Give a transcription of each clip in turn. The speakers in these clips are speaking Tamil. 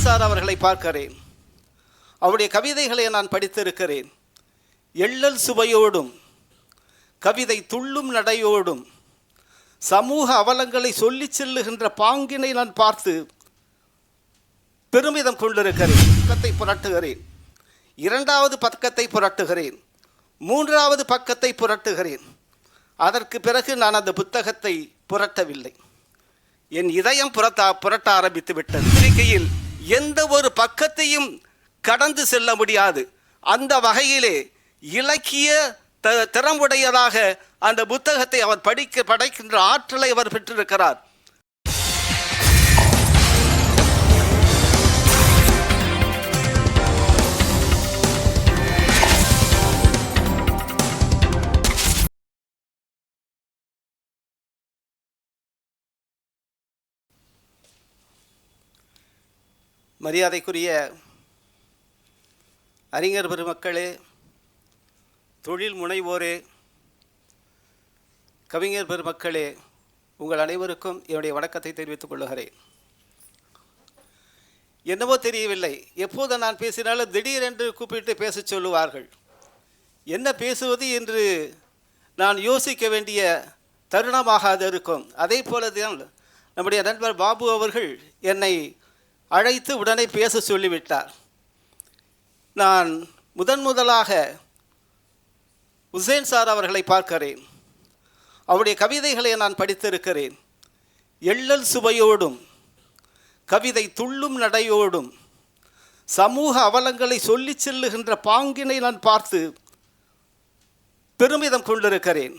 உசேன் சார் அவர்களை பார்க்கிறேன். அவருடைய கவிதைகளை நான் படித்திருக்கிறேன். எள்ளல் சுவையோடும் கவிதை துள்ளும் நடையோடும் சமூக அவலங்களை சொல்லி செல்லுகின்ற பாங்கினை நான் பார்த்து பெருமிதம் கொண்டிருக்கிறேன். பக்கத்தை புரட்டுகிறேன், இரண்டாவது பக்கத்தை புரட்டுகிறேன், மூன்றாவது பக்கத்தை புரட்டுகிறேன். அதற்கு பிறகு நான் அந்த புத்தகத்தை புரட்டவில்லை. என் இதயம் புரட்ட ஆரம்பித்து விட்டது. பத்திரிகையில் எந்த ஒரு பக்கத்தையும் கடந்து செல்ல முடியாது. அந்த வகையிலே இலக்கிய திறமுடையதாக அந்த புத்தகத்தை அவர் படைக்கின்ற ஆற்றலை அவர் பெற்றிருக்கிறார். மரியாதைக்குரிய அறிஞர் பெருமக்களே, தொழில் முனைவோரே, கவிஞர் பெருமக்களே, உங்கள் அனைவருக்கும் என்னுடைய வணக்கத்தை தெரிவித்துக் கொள்ளுகிறேன். என்னவோ தெரியவில்லை, எப்போது நான் பேசினாலும் திடீரென்று கூப்பிட்டு பேச சொல்லுவார்கள். என்ன பேசுவது என்று நான் யோசிக்க வேண்டிய தருணமாக அது இருக்கும். அதே போல தான் நம்முடைய நண்பர் பாபு அவர்கள் என்னை அழைத்து உடனே பேச சொல்லிவிட்டார். நான் முதலாக உசேன் சார் அவர்களை பார்க்கிறேன். அவருடைய கவிதைகளை நான் படித்திருக்கிறேன். எள்ளல் சுவையோடும் கவிதை துள்ளும் நடையோடும் சமூக அவலங்களை சொல்லி செல்லுகின்ற பாங்கினை நான் பார்த்து பெருமிதம் கொண்டிருக்கிறேன்.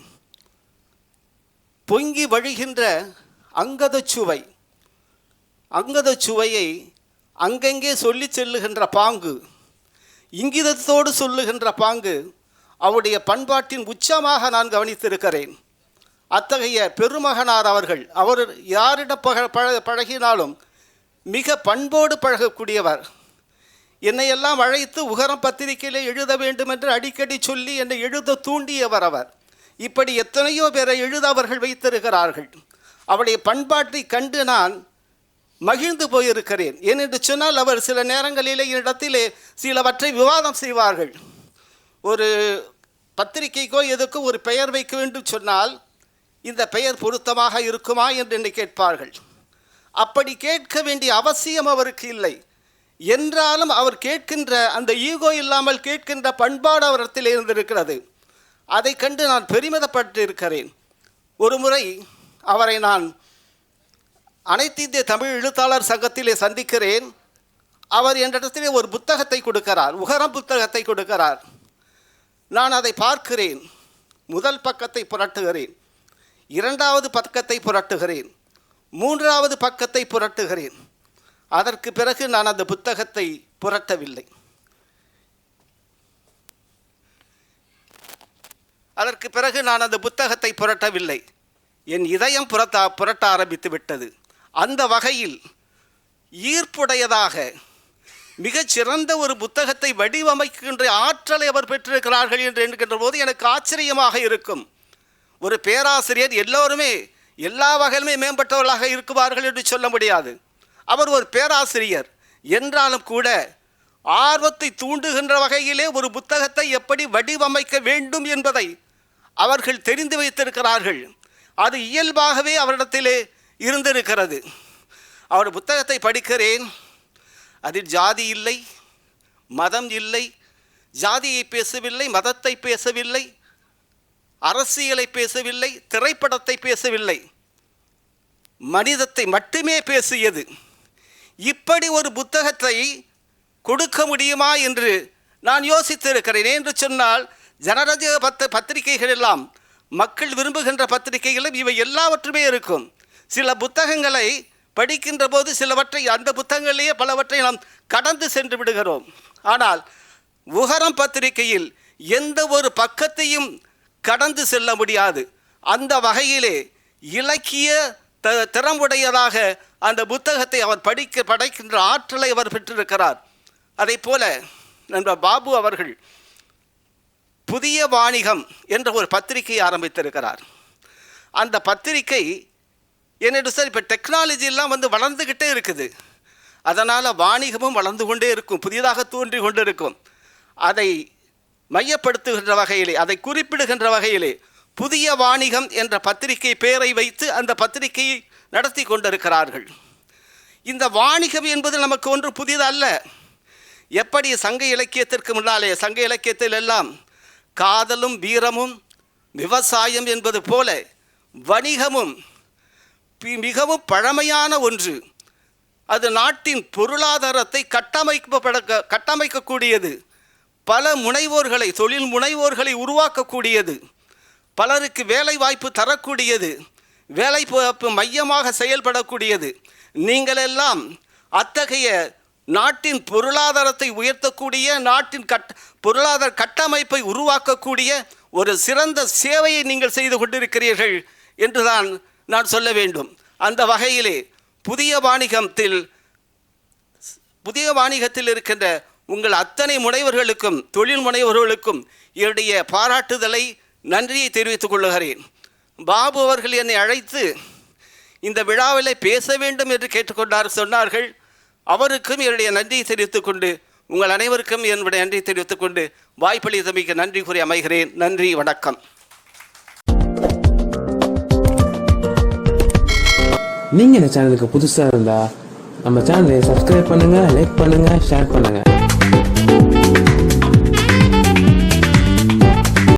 பொங்கி வழிகின்ற அங்கத சுவையை அங்கங்கே சொல்லி செல்லுகின்ற பாங்கு, இங்கிதத்தோடு சொல்லுகின்ற பாங்கு அவருடைய பண்பாட்டின் உச்சமாக நான் கவனித்திருக்கிறேன். அத்தகைய பெருமகனார் அவர்கள், அவர் யாரிடம் பழகினாலும் மிக பண்போடு பழகக்கூடியவர். என்னையெல்லாம் அழைத்து உகரம் பத்திரிகையிலே எழுத வேண்டும் என்று அடிக்கடி சொல்லி என்னை எழுத தூண்டியவர் அவர். இப்படி எத்தனையோ பேரை எழுத அவர்கள் வைத்திருக்கிறார்கள். அவருடைய பண்பாட்டை கண்டு நான் மகிழ்ந்து போயிருக்கிறேன். ஏனென்று சொன்னால் அவர் சில நேரங்களிலே என்னிடத்திலே சிலவற்றை விவாதம் செய்வார்கள். ஒரு பத்திரிகைக்கோ எதுக்கோ ஒரு பெயர் வைக்க வேண்டும் சொன்னால் இந்த பெயர் பொருத்தமாக இருக்குமா என்று என்னை கேட்பார்கள். அப்படி கேட்க வேண்டிய அவசியம் அவருக்கு இல்லை. என்றாலும் அவர் கேட்கின்ற அந்த ஈகோ இல்லாமல் கேட்கின்ற பண்பாடு அவரிடத்தில் இருந்திருக்கிறது. அதை கண்டு நான் பெருமிதப்பட்டு இருக்கிறேன். ஒரு முறை அவரை நான் அனைத்து இந்திய தமிழ் எழுத்தாளர் சங்கத்திலே சந்திக்கிறேன். அவர் என்னிடத்திலே ஒரு புத்தகத்தை கொடுக்கிறார், உகரம் புத்தகத்தை கொடுக்கிறார். நான் அதை பார்க்கிறேன். முதல் பக்கத்தை புரட்டுகிறேன், இரண்டாவது பக்கத்தை புரட்டுகிறேன், மூன்றாவது பக்கத்தை புரட்டுகிறேன். அதற்கு பிறகு நான் அந்த புத்தகத்தை புரட்டவில்லை. என் இதயம் புரட்ட ஆரம்பித்து விட்டது. அந்த வகையில் ஈர்ப்புடையதாக மிகச்சிறந்த ஒரு புத்தகத்தை வடிவமைக்கின்ற ஆற்றலை அவர் பெற்றிருக்கிறார்கள் என்று என்கின்ற போது எனக்கு ஆச்சரியமாக இருக்கும். ஒரு பேராசிரியர் எல்லோருமே எல்லா வகையிலுமே மேம்பட்டவர்களாக இருக்குவார்கள் என்று சொல்ல முடியாது. அவர் ஒரு பேராசிரியர் என்றாலும் கூட ஆர்வத்தை தூண்டுகின்ற வகையிலே ஒரு புத்தகத்தை எப்படி வடிவமைக்க வேண்டும் என்பதை அவர்கள் தெரிந்து வைத்திருக்கிறார்கள். அது இயல்பாகவே அவரிடத்திலே இருந்திருக்கிறது. அவர் புத்தகத்தை படிக்கிறேன். அதில் ஜாதி இல்லை, மதம் இல்லை, ஜாதியை பேசவில்லை, மதத்தை பேசவில்லை, அரசியலை பேசவில்லை, திரைப்படத்தை பேசவில்லை, மனிதத்தை மட்டுமே பேசியது. இப்படி ஒரு புத்தகத்தை கொடுக்க முடியுமா என்று நான் யோசித்திருக்கிறேன். என்று சொன்னால் ஜனரஞ்சக பத்திரிகைகள் எல்லாம் மக்கள் விரும்புகின்ற பத்திரிகைகளும் இவை எல்லாவற்றுமே இருக்கும். சில புத்தகங்களை படிக்கின்ற போது சிலவற்றை அந்த புத்தகங்களிலேயே பலவற்றை நாம் கடந்து சென்று விடுகிறோம். ஆனால் உகரம் பத்திரிகையில் எந்த ஒரு பக்கத்தையும் கடந்து செல்ல முடியாது. அந்த வகையிலே இலக்கிய திறமுடையதாக அந்த புத்தகத்தை அவர் படைக்கின்ற ஆற்றலை அவர் பெற்றிருக்கிறார். அதை போல நண்பர் பாபு அவர்கள் புதிய வாணிகம் என்ற ஒரு பத்திரிகை ஆரம்பித்திருக்கிறார். அந்த பத்திரிகை என்னென்று சார் இப்போ டெக்னாலஜி எல்லாம் வளர்ந்துக்கிட்டே இருக்குது. அதனால் வாணிகமும் வளர்ந்து கொண்டே இருக்கும், புதிதாக தோன்றி கொண்டிருக்கும். அதை மையப்படுத்துகின்ற வகையிலே, அதை குறிப்பிடுகின்ற வகையிலே புதிய வாணிகம் என்ற பத்திரிகை பெயரை வைத்து அந்த பத்திரிகையை நடத்தி கொண்டிருக்கிறார்கள். இந்த வாணிகம் என்பது நமக்கு ஒன்று புதிதல்ல. எப்படி சங்க இலக்கியத்திற்கு முன்னாலே, சங்க இலக்கியத்தில் எல்லாம் காதலும் வீரமும் விவசாயம் என்பது போல வணிகமும் மிகவும் பழமையான ஒன்று. அது நாட்டின் பொருளாதாரத்தை கட்டமைக்கக்கூடியது, பல முனைவோர்களை, தொழில் முனைவோர்களை உருவாக்கக்கூடியது, பலருக்கு வேலை வாய்ப்பு தரக்கூடியது, வேலை வாய்ப்பு மையமாக செயல்படக்கூடியது. நீங்களெல்லாம் அத்தகைய நாட்டின் பொருளாதாரத்தை உயர்த்தக்கூடிய, நாட்டின் பொருளாதார கட்டமைப்பை உருவாக்கக்கூடிய ஒரு சிறந்த சேவையை நீங்கள் செய்து கொண்டிருக்கிறீர்கள் என்றுதான் நான் சொல்ல வேண்டும். அந்த வகையிலே புதிய வாணிகத்தில் இருக்கின்ற உங்கள் அத்தனை முனைவர்களுக்கும், தொழில் முனைவர்களுக்கும் என்னுடைய பாராட்டுதலை, நன்றியை தெரிவித்துக் கொள்ளுகிறேன். பாபு அவர்கள் என்னை அழைத்து இந்த விழாவில் பேச வேண்டும் என்று சொன்னார்கள். அவருக்கும் என்னுடைய நன்றியை தெரிவித்துக் கொண்டு, உங்கள் அனைவருக்கும் என்னுடைய நன்றியை தெரிவித்துக் கொண்டு வாய்ப்பளித்தமைக்கு நன்றி கூறி அமைகிறேன். நன்றி, வணக்கம். நீங்கள் இந்த சேனலுக்கு புதுசாக இருந்தால் நம்ம சேனலை சப்ஸ்கிரைப் பண்ணுங்கள், லைக் பண்ணுங்கள், ஷேர் பண்ணுங்கள்.